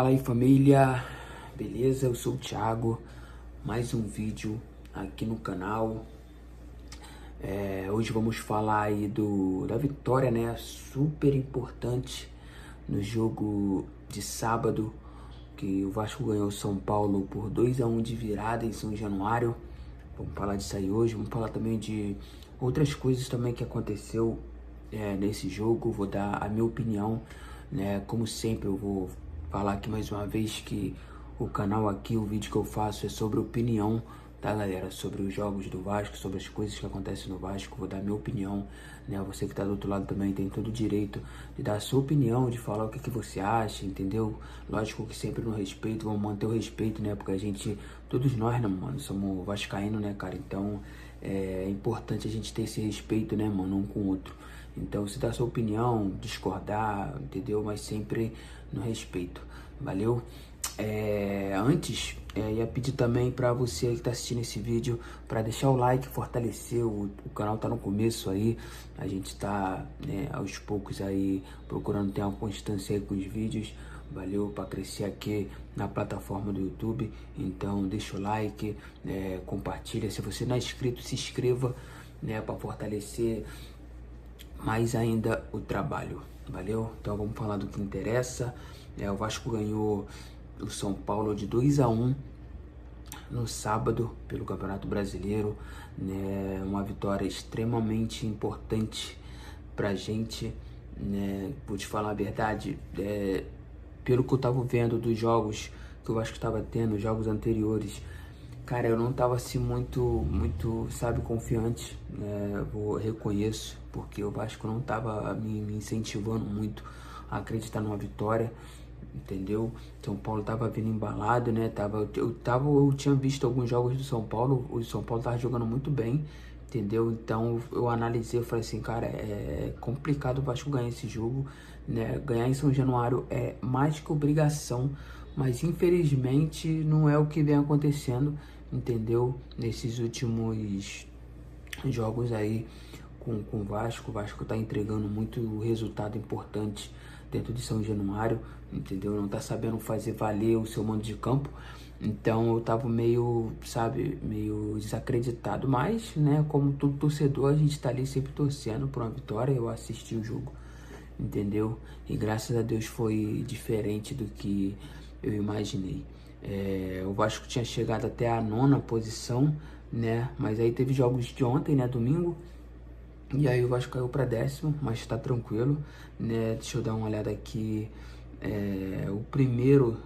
Fala aí, família, beleza? Eu sou o Thiago, mais um vídeo aqui no canal. Hoje vamos falar aí da vitória, né? Super importante no jogo de sábado, que o Vasco ganhou o São Paulo por 2-1 de virada em São Januário. Vamos falar disso aí hoje, vamos falar também de outras coisas também que aconteceu nesse jogo. Vou dar a minha opinião, né? Como sempre, eu vou falar aqui mais uma vez que o canal aqui, o vídeo que eu faço é sobre opinião, tá, galera? Sobre os jogos do Vasco, sobre as coisas que acontecem no Vasco. Vou dar a minha opinião, né? Você que tá do outro lado também tem todo o direito de dar a sua opinião, de falar o que você acha, entendeu? Lógico que sempre no respeito, vamos manter o respeito, né? Porque a gente, todos nós, né, mano, somos vascaínos, né, cara? Então é importante a gente ter esse respeito, né, mano, um com o outro. Então, você dá a sua opinião, discordar, entendeu? Mas sempre no respeito, valeu? Antes, ia pedir também para você que tá assistindo esse vídeo, para deixar o like, fortalecer, o canal tá no começo aí, a gente tá, né, aos poucos aí, procurando ter uma constância aí com os vídeos, valeu? Para crescer aqui na plataforma do YouTube. Então deixa o like, compartilha, se você não é inscrito, se inscreva, né, para fortalecer mais ainda o trabalho, valeu? Então vamos falar do que interessa. O Vasco ganhou o São Paulo de 2-1 no sábado pelo Campeonato Brasileiro, né? Uma vitória extremamente importante pra gente, né? Vou te falar a verdade, pelo que eu tava vendo dos jogos que o Vasco estava tendo, jogos anteriores, cara, eu não tava assim muito, sabe, confiante, né? Reconheço, porque o Vasco não tava me incentivando muito a acreditar numa vitória, entendeu? São Paulo tava vindo embalado, né? Eu tinha visto alguns jogos do São Paulo, o São Paulo tava jogando muito bem, entendeu? Então eu analisei, eu falei assim, cara, é complicado o Vasco ganhar esse jogo, né? Ganhar em São Januário é mais que obrigação, mas infelizmente não é o que vem acontecendo, entendeu? Nesses últimos jogos aí com o Vasco tá entregando muito resultado importante dentro de São Januário, entendeu? Não tá sabendo fazer valer o seu mando de campo. Então eu tava meio, sabe, meio desacreditado, mas, né, como todo torcedor, a gente tá ali sempre torcendo por uma vitória. Eu assisti o jogo, entendeu? E graças a Deus foi diferente do que eu imaginei. O Vasco tinha chegado até a 9ª posição, né? Mas aí teve jogos de ontem, né, domingo, e aí o Vasco caiu para 10º, mas tá tranquilo, né? Deixa eu dar uma olhada aqui. O primeiro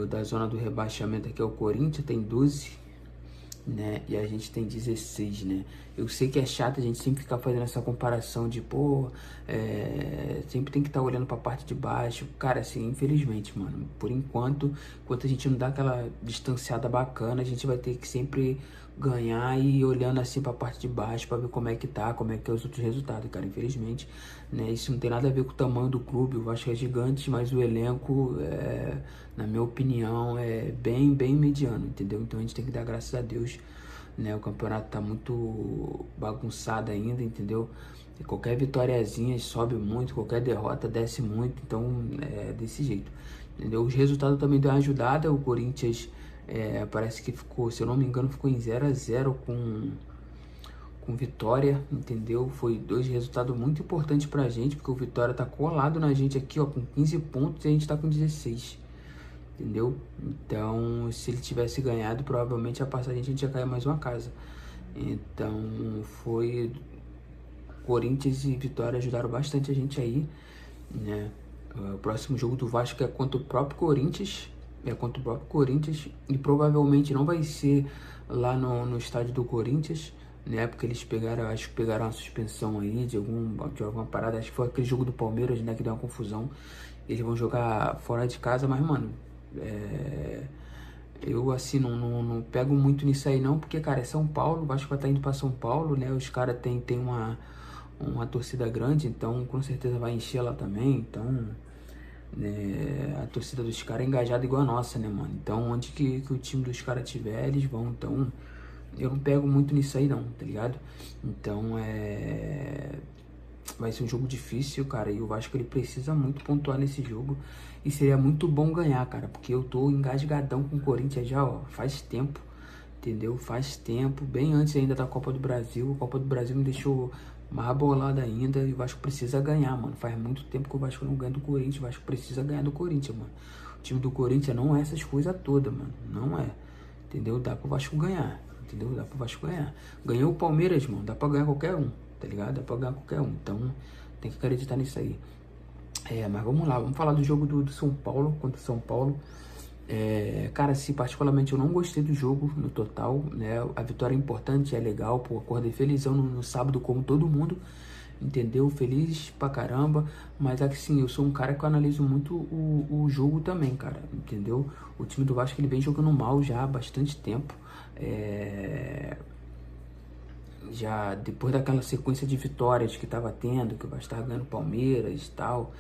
da zona do rebaixamento aqui é o Corinthians, tem 12, né? E a gente tem 16, né? Eu sei que é chato a gente sempre ficar fazendo essa comparação de, sempre tem que estar olhando pra parte de baixo. Cara, assim, infelizmente, mano, por enquanto a gente não dá aquela distanciada bacana, a gente vai ter que sempre ganhar e ir olhando assim pra parte de baixo pra ver como é que tá, como é que é os outros resultados, cara, infelizmente, né? Isso não tem nada a ver com o tamanho do clube, o Vasco é gigante, mas o elenco, na minha opinião, é bem mediano, entendeu? Então a gente tem que dar graças a Deus, né? O campeonato tá muito bagunçado ainda, entendeu? E qualquer vitóriazinha sobe muito, qualquer derrota desce muito, então é desse jeito, entendeu? Os resultados também deu uma ajudada. O Corinthians parece que ficou, se eu não me engano, ficou em 0-0 com Vitória, entendeu? Foi 2 resultados muito importantes pra gente, porque o Vitória tá colado na gente aqui, ó, com 15 pontos, e a gente tá com 16, entendeu? Então, se ele tivesse ganhado, provavelmente a passagem a gente ia cair mais uma casa. Então, foi... Corinthians e Vitória ajudaram bastante a gente aí, né? O próximo jogo do Vasco é contra o próprio Corinthians, e provavelmente não vai ser lá no estádio do Corinthians, né? Porque eles acho que pegaram uma suspensão aí de alguma parada, acho que foi aquele jogo do Palmeiras, né, que deu uma confusão. Eles vão jogar fora de casa, mas, mano, eu, assim, não pego muito nisso aí não, porque, cara, é São Paulo, o Vasco vai estar indo pra São Paulo, né? Os caras tem uma torcida grande, então com certeza vai encher lá também. Então, a torcida dos caras é engajada igual a nossa, né, mano? Então, onde que o time dos caras tiver, eles vão. Então, eu não pego muito nisso aí não, tá ligado? Então, vai ser um jogo difícil, cara, e o Vasco ele precisa muito pontuar nesse jogo e seria muito bom ganhar, cara, porque eu tô engasgadão com o Corinthians já, ó, faz tempo, entendeu? Faz tempo, bem antes ainda da Copa do Brasil. A Copa do Brasil me deixou mais bolado ainda e o Vasco precisa ganhar, mano. Faz muito tempo que o Vasco não ganha do Corinthians, o Vasco precisa ganhar do Corinthians, mano. O time do Corinthians não é essas coisas todas, mano, não é, entendeu? Dá pro Vasco ganhar, entendeu? Dá pro Vasco ganhar. Ganhou o Palmeiras, mano, dá pra ganhar qualquer um, tá ligado? Dá pra ganhar qualquer um, então tem que acreditar nisso aí. Mas vamos lá, vamos falar do jogo do São Paulo contra o São Paulo. Cara, se particularmente eu não gostei do jogo no total, né? A vitória é importante, é legal, pô, acordei felizão no sábado como todo mundo, entendeu? Feliz pra caramba, mas assim, eu sou um cara que eu analiso muito o jogo também, cara, entendeu? O time do Vasco ele vem jogando mal já há bastante tempo, já depois daquela sequência de vitórias que tava tendo, que o Vasco tava ganhando Palmeiras e tal,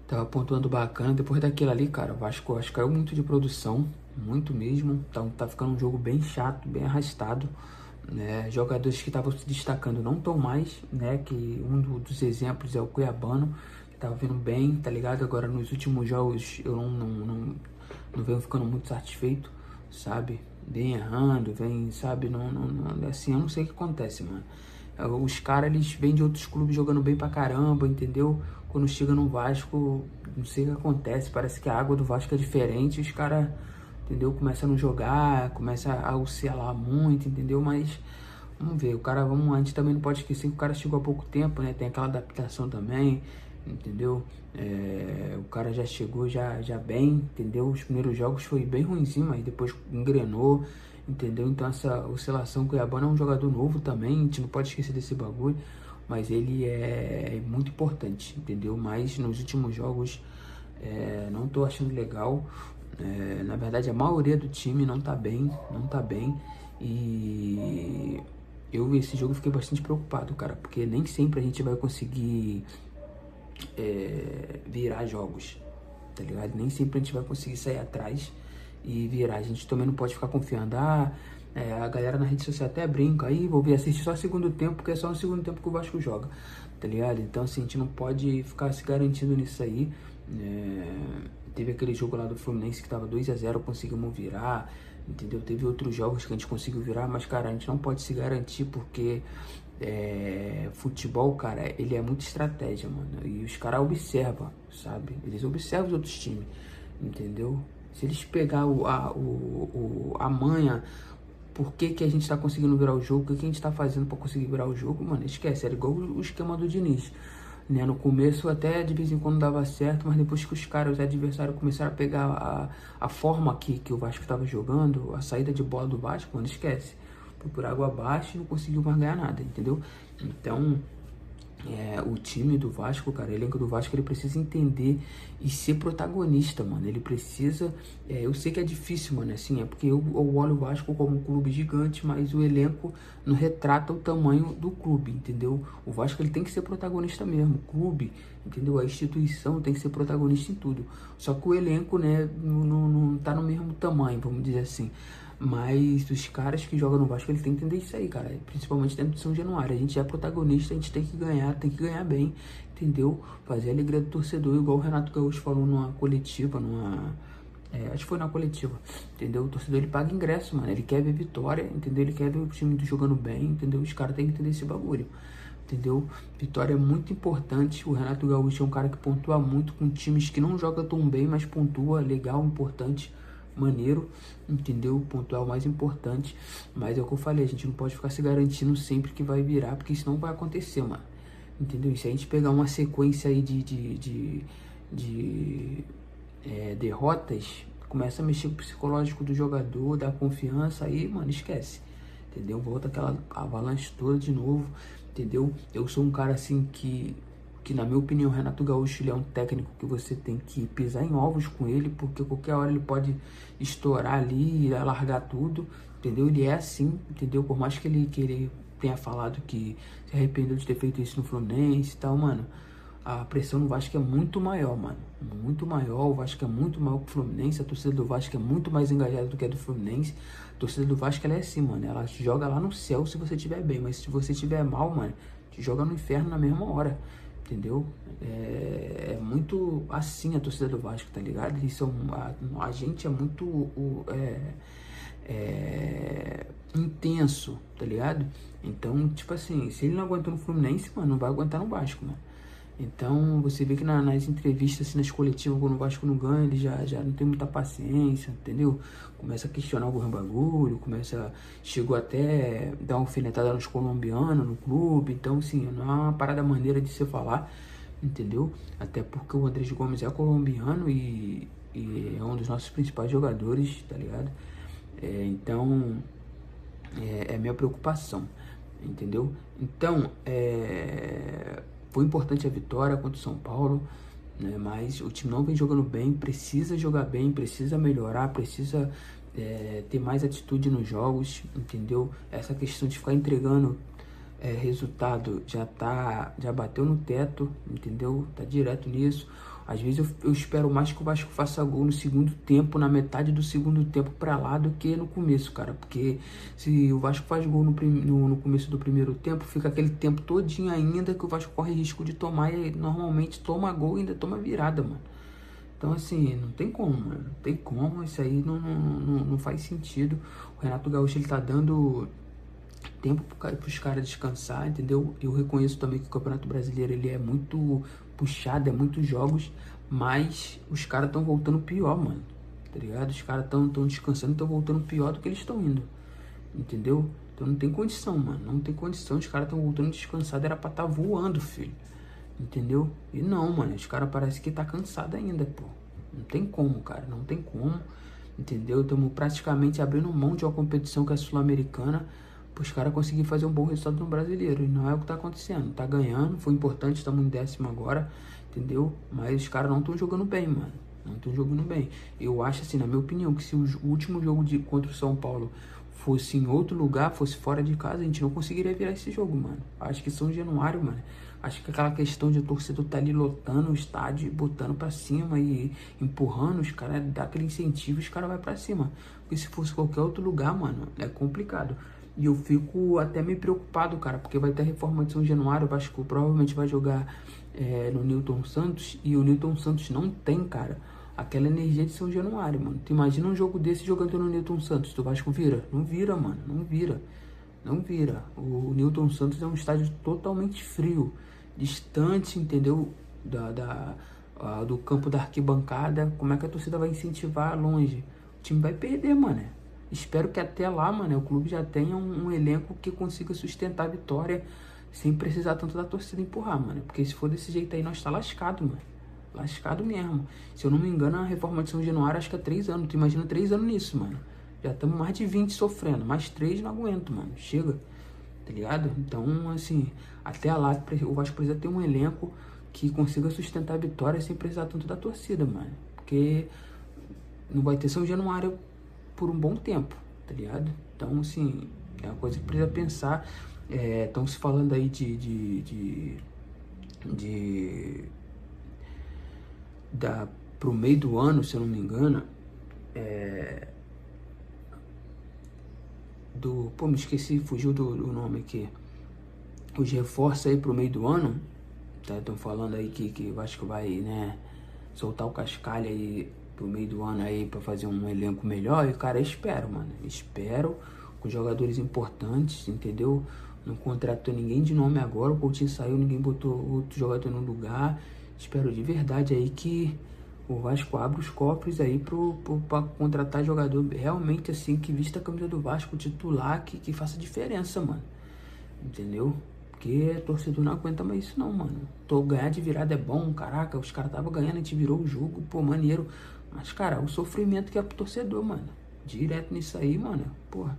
tava pontuando bacana. Depois daquilo ali, cara, o Vasco acho que caiu muito de produção, muito mesmo. Então tá ficando um jogo bem chato, bem arrastado, né? Jogadores que estavam se destacando não estão mais, né? Que um dos exemplos é o Cuiabano, que tava vindo bem, tá ligado? Agora nos últimos jogos eu não venho ficando muito satisfeito, sabe? Vem errando, vem, sabe? Assim, eu não sei o que acontece, mano. Os caras, eles vêm de outros clubes jogando bem pra caramba, entendeu? Quando chega no Vasco, não sei o que acontece, parece que a água do Vasco é diferente, os caras, entendeu? Começam a não jogar, começa a oscilar muito, entendeu? Mas, vamos ver, a gente também não pode esquecer que o cara chegou há pouco tempo, né? Tem aquela adaptação também, entendeu? O cara já chegou já bem, entendeu? Os primeiros jogos foi bem ruimzinho, mas depois engrenou, entendeu? Então essa oscilação, Cuiabano é um jogador novo também, a gente não pode esquecer desse bagulho, mas ele é muito importante, entendeu? Mas nos últimos jogos não tô achando legal, na verdade a maioria do time não tá bem, e eu vi esse jogo e fiquei bastante preocupado, cara, porque nem sempre a gente vai conseguir virar jogos, tá ligado? Nem sempre a gente vai conseguir sair atrás e virar. A gente também não pode ficar confiando. A galera na rede social até brinca, aí vou ver, assistir só segundo tempo, porque é só no segundo tempo que o Vasco joga, tá ligado? Então assim, a gente não pode ficar se garantindo nisso aí. Teve aquele jogo lá do Fluminense que tava 2-0, conseguimos virar, entendeu? Teve outros jogos que a gente conseguiu virar, mas cara, a gente não pode se garantir, porque futebol, cara, ele é muita estratégia, mano, e os caras observam, sabe? Eles observam os outros times, entendeu? Se eles pegar a manha, por que a gente tá conseguindo virar o jogo, o que a gente tá fazendo pra conseguir virar o jogo, mano, esquece, era igual o esquema do Diniz, né? No começo até de vez em quando dava certo, mas depois que os adversários começaram a pegar a forma que o Vasco tava jogando, a saída de bola do Vasco, mano, esquece. Foi por água abaixo e não conseguiu mais ganhar nada, entendeu? Então, o time do Vasco, cara, o elenco do Vasco, ele precisa entender e ser protagonista, mano. Ele precisa... eu sei que é difícil, mano, assim, é porque eu olho o Vasco como um clube gigante, mas o elenco não retrata o tamanho do clube, entendeu? O Vasco, ele tem que ser protagonista mesmo, o clube, entendeu? A instituição tem que ser protagonista em tudo. Só que o elenco, né, não tá no mesmo tamanho, vamos dizer assim. Mas os caras que jogam no Vasco, eles têm que entender isso aí, cara. Principalmente dentro de São Januário. A gente é protagonista, a gente tem que ganhar bem, entendeu? Fazer a alegria do torcedor, igual o Renato Gaúcho falou numa coletiva, acho que foi na coletiva, entendeu? O torcedor, ele paga ingresso, mano. Ele quer ver vitória, entendeu? Ele quer ver o time jogando bem, entendeu? Os caras têm que entender esse bagulho, entendeu? Vitória é muito importante. O Renato Gaúcho é um cara que pontua muito com times que não jogam tão bem, mas pontua, legal, importante, maneiro, entendeu? Pontual mais importante, mas é o que eu falei, a gente não pode ficar se garantindo sempre que vai virar, porque isso não vai acontecer, mano, entendeu? E se a gente pegar uma sequência aí de derrotas, começa a mexer com o psicológico do jogador, dá confiança, aí, mano, esquece, entendeu? Volta aquela avalanche toda de novo, entendeu? Eu sou um cara assim que na minha opinião, o Renato Gaúcho, ele é um técnico que você tem que pisar em ovos com ele, porque qualquer hora ele pode estourar ali e largar tudo, entendeu? Ele é assim, entendeu? Por mais que ele tenha falado que se arrependeu de ter feito isso no Fluminense e tal, mano, a pressão no Vasco é muito maior, mano, muito maior. O Vasco é muito maior que o Fluminense, a torcida do Vasco é muito mais engajada do que a do Fluminense. A torcida do Vasco, ela é assim, mano, ela joga lá no céu se você estiver bem, mas se você estiver mal, mano, te joga no inferno na mesma hora, entendeu? É muito assim a torcida do Vasco, tá ligado? Eles são, a gente é muito intenso, tá ligado? Então, tipo assim, se ele não aguentou no Fluminense, mano, não vai aguentar no Vasco, mano. Então, você vê que nas entrevistas, assim, nas coletivas, quando o Vasco não ganha, ele já não tem muita paciência, entendeu? Começa a questionar algum bagulho, chegou até dar uma alfinetada nos colombianos, no clube. Então, assim, não é uma parada maneira de se falar, entendeu? Até porque o Andrés Gomes é colombiano e é um dos nossos principais jogadores, tá ligado? Então, é minha preocupação, entendeu? Então, foi importante a vitória contra o São Paulo, né? Mas o time não vem jogando bem, precisa jogar bem, precisa melhorar, precisa ter mais atitude nos jogos, entendeu? Essa questão de ficar entregando resultado já bateu no teto, entendeu? Tá direto nisso. Às vezes eu espero mais que o Vasco faça gol no segundo tempo, na metade do segundo tempo pra lá, do que no começo, cara. Porque se o Vasco faz gol no começo do primeiro tempo, fica aquele tempo todinho ainda que o Vasco corre risco de tomar, e normalmente toma gol e ainda toma virada, mano. Então, assim, não tem como, mano. Não tem como, isso aí não faz sentido. O Renato Gaúcho, ele tá dando tempo para os caras descansar, entendeu? Eu reconheço também que o Campeonato Brasileiro ele é muito puxado, é muitos jogos, mas os caras estão voltando pior, mano, tá ligado? Os caras estão descansando e estão voltando pior do que eles estão indo, entendeu? Então não tem condição, mano, não tem condição, os caras estão voltando descansados, era pra estar voando, filho, entendeu? E não, mano, os caras parecem que tá cansado ainda, pô, não tem como, cara, não tem como, entendeu? Estamos praticamente abrindo mão de uma competição que é sul-americana para os caras conseguirem fazer um bom resultado no brasileiro. E não é o que tá acontecendo. Tá ganhando, foi importante, estamos em 10º agora, entendeu? Mas os caras não estão jogando bem, mano. Não estão jogando bem. Eu acho assim, na minha opinião, que se o último jogo contra o São Paulo fosse em outro lugar, fosse fora de casa, a gente não conseguiria virar esse jogo, mano. Acho que São Januário, mano. Acho que aquela questão de o torcedor tá ali lotando o estádio, botando pra cima e empurrando, os caras dá aquele incentivo, os caras vão pra cima. Porque se fosse qualquer outro lugar, mano, é complicado. E eu fico até meio preocupado, cara, porque vai ter a reforma de São Januário, o Vasco provavelmente vai jogar no Newton Santos, e o Newton Santos não tem, cara, aquela energia de São Januário, mano. Tu imagina um jogo desse jogando no Newton Santos, tu Vasco vira? Não vira, mano, não vira. Não vira. O Newton Santos é um estádio totalmente frio, distante, entendeu? Do campo da arquibancada. Como é que a torcida vai incentivar longe? O time vai perder, mano. Espero que até lá, mano, o clube já tenha um elenco que consiga sustentar a vitória sem precisar tanto da torcida empurrar, mano. Porque se for desse jeito aí, nós tá lascado, mano. Lascado mesmo. Se eu não me engano, a reforma de São Januário acho que é 3 anos. Tu imagina 3 anos nisso, mano. Já estamos mais de 20 sofrendo. Mais 3 não aguento, mano. Chega. Tá ligado? Então, assim, até lá o Vasco precisa ter um elenco que consiga sustentar a vitória sem precisar tanto da torcida, mano. Porque não vai ter São Januário por um bom tempo, tá ligado? Então, assim, é uma coisa que precisa pensar. Estão se falando aí pro meio do ano, se eu não me engano, me esqueci, fugiu do nome aqui. Os reforços aí pro meio do ano, tá? Estão falando aí que eu acho que vai, né, soltar o cascalho aí pro meio do ano aí pra fazer um elenco melhor. E, cara, espero, mano. Espero, com jogadores importantes, entendeu? Não contratou ninguém de nome agora, o Coutinho saiu, ninguém botou outro jogador no lugar. Espero de verdade aí que o Vasco abra os cofres aí pra contratar jogador realmente assim, que vista a camisa do Vasco, titular, que faça diferença, mano. Entendeu? Porque torcedor não aguenta mais isso não, mano. Ganhar de virada é bom, caraca, os caras estavam ganhando, a gente virou o jogo, pô, maneiro. Mas, cara, o sofrimento que é pro torcedor, mano. Direto nisso aí, mano, porra.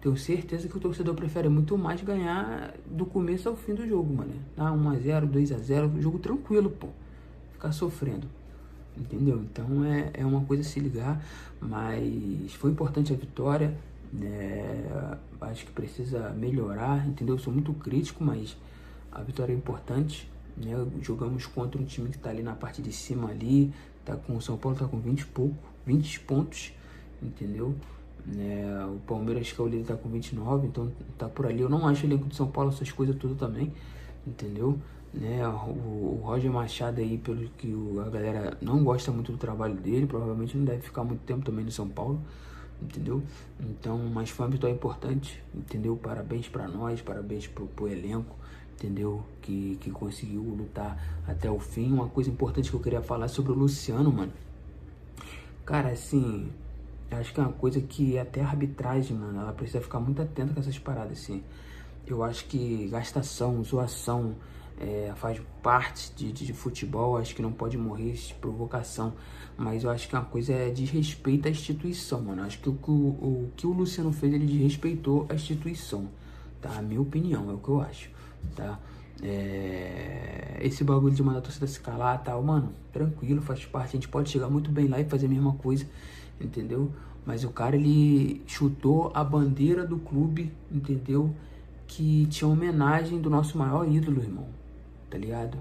Tenho certeza que o torcedor prefere muito mais ganhar do começo ao fim do jogo, mano. 1-0, 2-0, jogo tranquilo, pô. Ficar sofrendo. Entendeu? Então é uma coisa a se ligar, mas foi importante a vitória, né? Acho que precisa melhorar, entendeu? Eu sou muito crítico, mas a vitória é importante, né? Jogamos contra um time que tá ali na parte de cima ali, tá com o São Paulo, tá com 20 pontos, entendeu? né? O Palmeiras, que é o líder, tá com 29, então tá por ali. Eu não acho o elenco de São Paulo essas coisas tudo também, entendeu? Né? O Roger Machado aí, pelo que a galera não gosta muito do trabalho dele, provavelmente não deve ficar muito tempo também no São Paulo, entendeu? Então, mas foi uma vitória importante, entendeu? Parabéns para nós, parabéns pro elenco, entendeu? Que conseguiu lutar até o fim. Uma coisa importante que eu queria falar sobre o Luciano, mano. Cara, assim, eu acho que é uma coisa que até a arbitragem, mano, ela precisa ficar muito atenta com essas paradas, assim. Eu acho que gastação, zoação, faz parte de futebol. Acho que não pode morrer de provocação. Mas eu acho que uma coisa é desrespeito à instituição, mano. Acho que o que o Luciano fez, ele desrespeitou a instituição, tá? A minha opinião, é o que eu acho, tá? Esse bagulho de mandar a torcida se calar e tal, mano, tranquilo, faz parte. A gente pode chegar muito bem lá e fazer a mesma coisa, entendeu? Mas o cara, ele chutou a bandeira do clube, entendeu? Que tinha homenagem do nosso maior ídolo, irmão, tá ligado?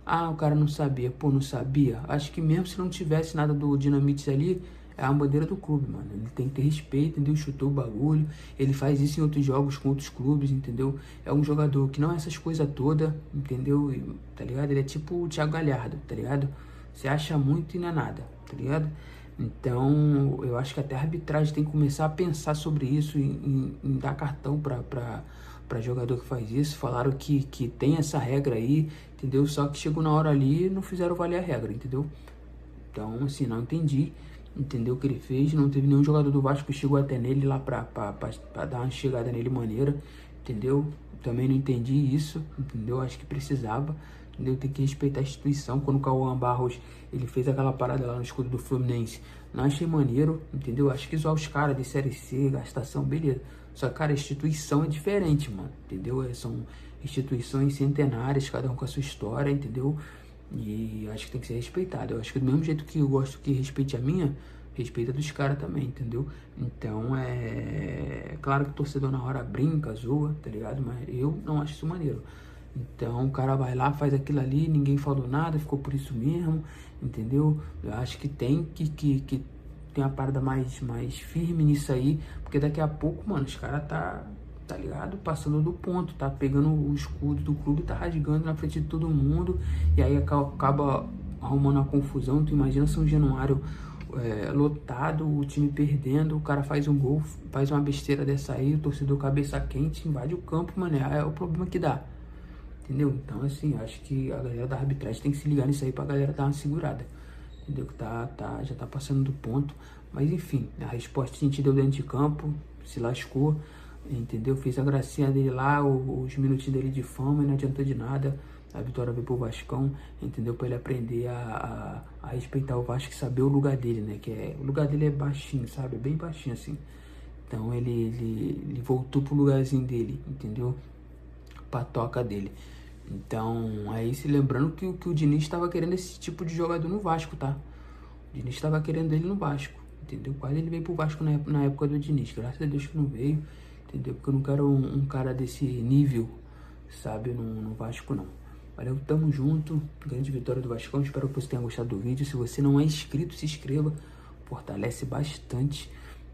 Ah, o cara não sabia. Pô, não sabia? Acho que mesmo se não tivesse nada do Dinamite ali, é a bandeira do clube, mano. Ele tem que ter respeito, entendeu? Chutou o bagulho. Ele faz isso em outros jogos com outros clubes, entendeu? É um jogador que não é essas coisas todas, entendeu? Tá ligado? Ele é tipo o Thiago Galhardo, tá ligado? Você acha muito e não é nada, tá ligado? Então, eu acho que até a arbitragem tem que começar a pensar sobre isso, em dar cartão para jogador que faz isso. Falaram que tem essa regra aí, entendeu? Só que chegou na hora ali e não fizeram valer a regra, entendeu? Então, assim, não entendi, entendeu o que ele fez. Não teve nenhum jogador do Vasco que chegou até nele lá pra dar uma chegada nele maneira, entendeu? Também não entendi isso, entendeu? Acho que precisava, entendeu? Tem que respeitar a instituição. Quando o Cauã Barros, ele fez aquela parada lá no escudo do Fluminense, não achei maneiro, entendeu? Acho que zoar os caras de Série C, gastação, beleza. Só que, cara, a instituição é diferente, mano, entendeu? São instituições centenárias, cada um com a sua história, entendeu? E acho que tem que ser respeitado. Eu acho que do mesmo jeito que eu gosto que respeite a minha, respeita dos caras também, entendeu? Então, claro que o torcedor na hora brinca, zoa, tá ligado? Mas eu não acho isso maneiro. Então, o cara vai lá, faz aquilo ali, ninguém falou nada, ficou por isso mesmo, entendeu? Eu acho que tem que tem uma parada mais firme nisso aí, porque daqui a pouco, mano, os caras tá ligado? Passando do ponto, tá pegando o escudo do clube, tá rasgando na frente de todo mundo, e aí acaba arrumando uma confusão. Tu imagina São Januário lotado, o time perdendo, o cara faz um gol, faz uma besteira dessa aí, o torcedor cabeça quente, invade o campo, mano, é o problema que dá. Entendeu? Então, assim, acho que a galera da arbitragem tem que se ligar nisso aí pra galera dar uma segurada. Entendeu? Que já tá passando do ponto. Mas, enfim, a resposta a gente deu dentro de campo, se lascou, entendeu? Fez a gracinha dele lá, os minutinhos dele de fama, e não adiantou de nada. A vitória veio pro Vascão, entendeu? Pra ele aprender a respeitar o Vasco e saber o lugar dele, né? O lugar dele é baixinho, sabe? É bem baixinho, assim. Então, ele voltou pro lugarzinho dele, entendeu? Pra toca dele. Então, aí se lembrando que o Diniz estava querendo esse tipo de jogador no Vasco, tá? O Diniz estava querendo ele no Vasco, entendeu? Quase ele veio pro Vasco na época do Diniz. Graças a Deus que não veio, entendeu? Porque eu não quero um cara desse nível, sabe? No Vasco, não. Valeu, tamo junto. Grande vitória do Vascão. Espero que você tenha gostado do vídeo. Se você não é inscrito, se inscreva. Fortalece bastante.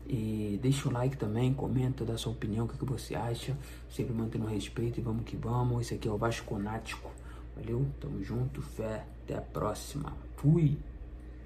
E deixa o like também, comenta, dá sua opinião, o que você acha. Sempre mantendo o respeito e vamos que vamos. Esse aqui é o Vasconático. Valeu, tamo junto, fé, até a próxima. Fui!